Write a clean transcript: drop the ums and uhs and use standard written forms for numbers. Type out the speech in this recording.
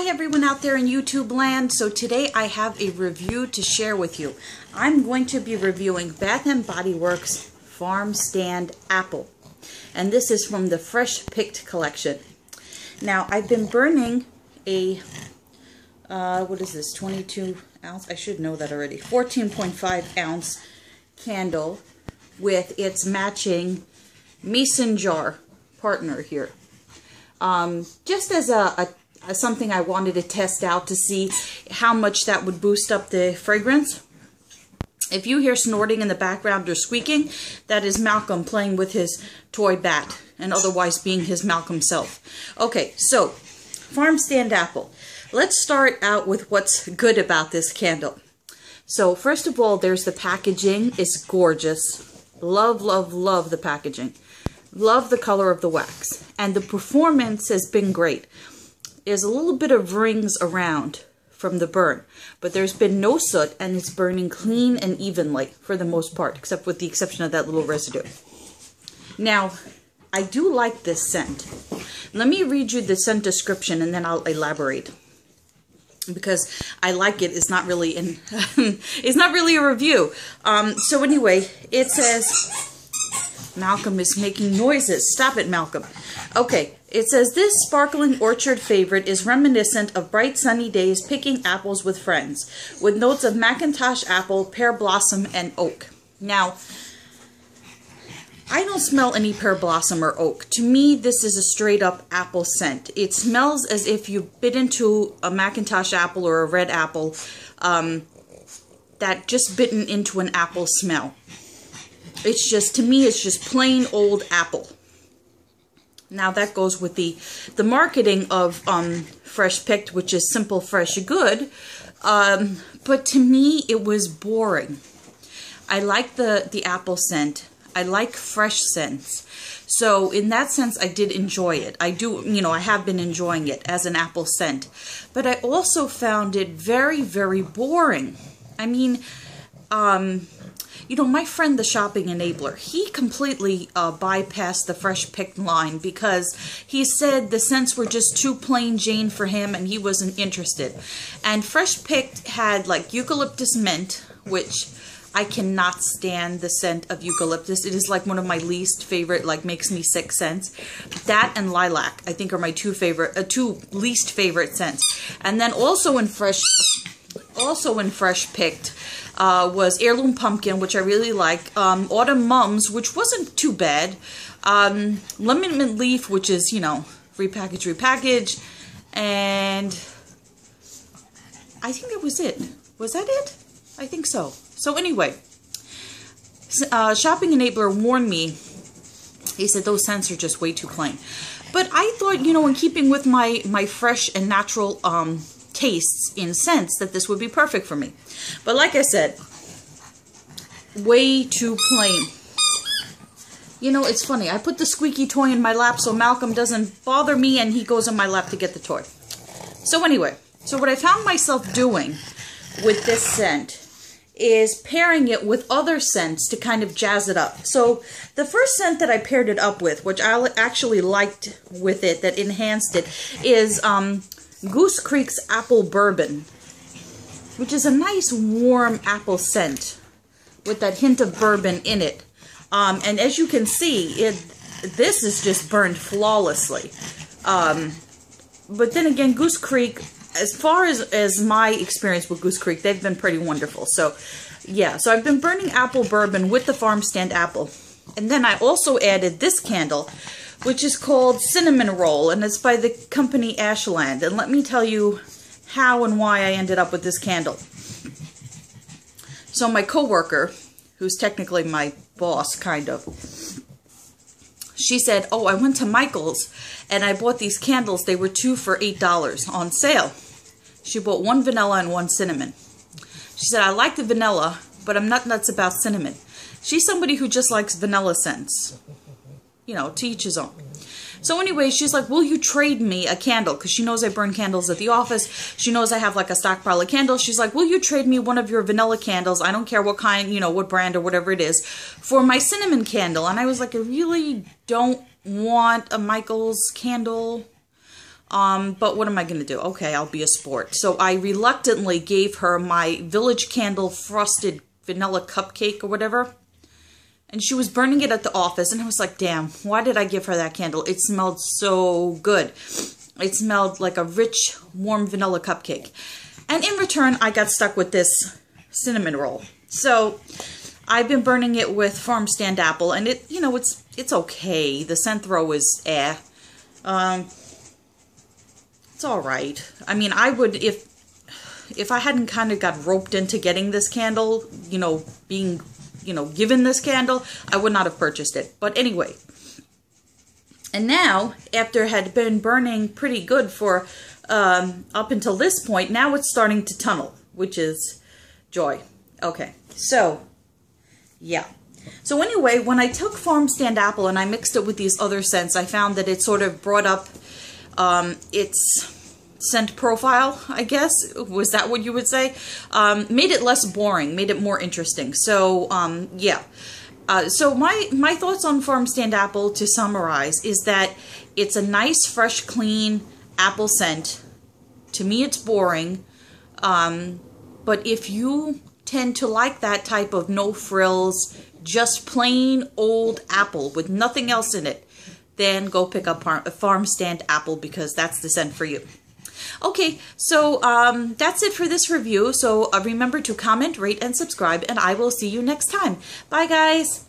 Hi everyone out there in YouTube land. So today I have a review to share with you. I'm going to be reviewing Bath & Body Works Farmstand Apple. And this is from the Fresh Picked collection. Now I've been burning a, what is this, 22 ounce? I should know that already. 14.5 ounce candle with its matching mason jar partner here. Just as something I wanted to test out to see how much that would boost up the fragrance. If you hear snorting in the background or squeaking, that is Malcolm playing with his toy bat and otherwise being his Malcolm self. Okay, so Farmstand Apple. Let's start out with what's good about this candle. So first of all, there's the packaging. It's gorgeous. Love, love, love the packaging. Love the color of the wax. And the performance has been great. There's a little bit of rings around from the burn, but there's been no soot and it's burning clean and evenly for the most part, except with the exception of that little residue. Now, I do like this scent. Let me read you the scent description and then I'll elaborate. Because I like it, it's not really in it's not really a review. So anyway, it says Malcolm is making noises. Stop it, Malcolm. Okay, it says this sparkling orchard favorite is reminiscent of bright sunny days picking apples with friends, with notes of Macintosh apple, pear blossom, and oak. Now, I don't smell any pear blossom or oak. To me, this is a straight up apple scent. It smells as if you bit into a Macintosh apple or a red apple that just bitten into an apple smell. It's just, to me, it's just plain old apple. Now that goes with the marketing of Fresh Picked, which is simple, fresh, good. But to me, it was boring. I like the apple scent. I like fresh scents. So in that sense, I did enjoy it. I do, I have been enjoying it as an apple scent. But I also found it very, very boring. I mean, my friend, the shopping enabler, he completely bypassed the Fresh Picked line because he said the scents were just too plain Jane for him and he wasn't interested. And Fresh Picked had like eucalyptus mint, which I cannot stand the scent of eucalyptus. It is like one of my least favorite, like makes me sick scents. That and lilac, I think, are my two least favorite scents. And then also in Fresh Picked was Heirloom Pumpkin, which I really like. Autumn Mums, which wasn't too bad. Lemon Mint Leaf, which is, repackage. And I think that was it. Was that it? I think so. So anyway, Shopping Enabler warned me. He said those scents are just way too plain. But I thought, in keeping with my fresh and natural tastes in scents, that this would be perfect for me. But like I said, way too plain. It's funny. I put the squeaky toy in my lap so Malcolm doesn't bother me and he goes on my lap to get the toy. So anyway, so what I found myself doing with this scent is pairing it with other scents to kind of jazz it up. So the first scent that I paired it up with, which I actually liked with it, that enhanced it, is Goose Creek's Apple Bourbon, which is a nice warm apple scent with that hint of bourbon in it. And as you can see, this is just burned flawlessly. But then again, Goose Creek, as far as my experience with Goose Creek, they've been pretty wonderful. So, yeah. So I've been burning apple bourbon with the Farmstand Apple. And then I also added this candle, which is called Cinnamon Roll. And it's by the company Ashland. And let me tell you how and why I ended up with this candle. So my coworker, who's technically my boss, kind of, she said, oh, I went to Michael's and I bought these candles. They were 2 for $8 on sale. She bought one vanilla and one cinnamon. She said, I like the vanilla, but I'm not nuts about cinnamon. She's somebody who just likes vanilla scents. To each his own. So anyway, she's like, will you trade me a candle? Because she knows I burn candles at the office. She knows I have like a stockpile of candles. She's like, will you trade me one of your vanilla candles? I don't care what kind, what brand or whatever it is, for my cinnamon candle. And I was like, I really don't want a Michael's candle. But what am I going to do? Okay, I'll be a sport. So I reluctantly gave her my Village Candle Frosted Vanilla Cupcake or whatever. And she was burning it at the office. And I was like, damn, why did I give her that candle? It smelled so good. It smelled like a rich, warm vanilla cupcake. And in return, I got stuck with this cinnamon roll. So I've been burning it with Farmstand Apple. And it, you know, it's okay. The scent throw is it's all right. I mean, I would, if I hadn't kind of got roped into getting this candle, you know, being, you know, given this candle, I would not have purchased it. But anyway, and now, after it had been burning pretty good for up until this point, now it's starting to tunnel, which is joy. Okay, so, yeah. So anyway, when I took Farmstand Apple and I mixed it with these other scents, I found that it sort of brought up its scent profile, I guess. Was that what you would say? Made it less boring, made it more interesting. So, yeah. So my thoughts on Farmstand Apple, to summarize, is that it's a nice, fresh, clean apple scent. To me, it's boring. But if you tend to like that type of no frills, just plain old apple with nothing else in it, then go pick up Farmstand Apple, because that's the scent for you. Okay, so that's it for this review. So remember to comment, rate, and subscribe, and I will see you next time. Bye, guys.